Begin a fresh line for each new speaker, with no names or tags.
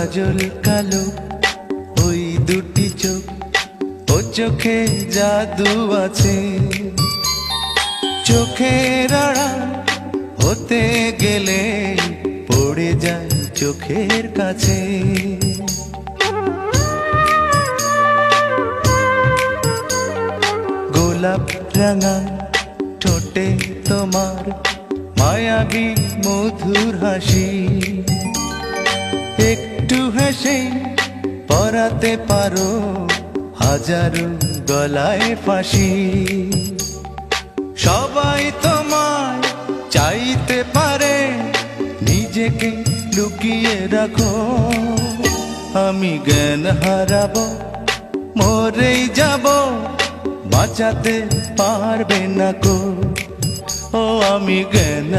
কাজল কালো ওই দুটি চোখ, ও চোখে জাদু আছে। চোখের আড়াল হতে গেলে পড়ে যায় চোখের কাছে। গোলাপ রাঙা ঠোঁটে তোমার মায়াবী মধুর হাসি, একটু হেসে পরাতে পারো হাজারো গলায় ফাঁসি। সবাই তোমায় চাইতে পারে, নিজেকে লুকিয়ে রাখো। আমি জ্ঞান হারাবো, মরেই যাব, বাঁচাতে পারবে না কো। ও আমি জ্ঞান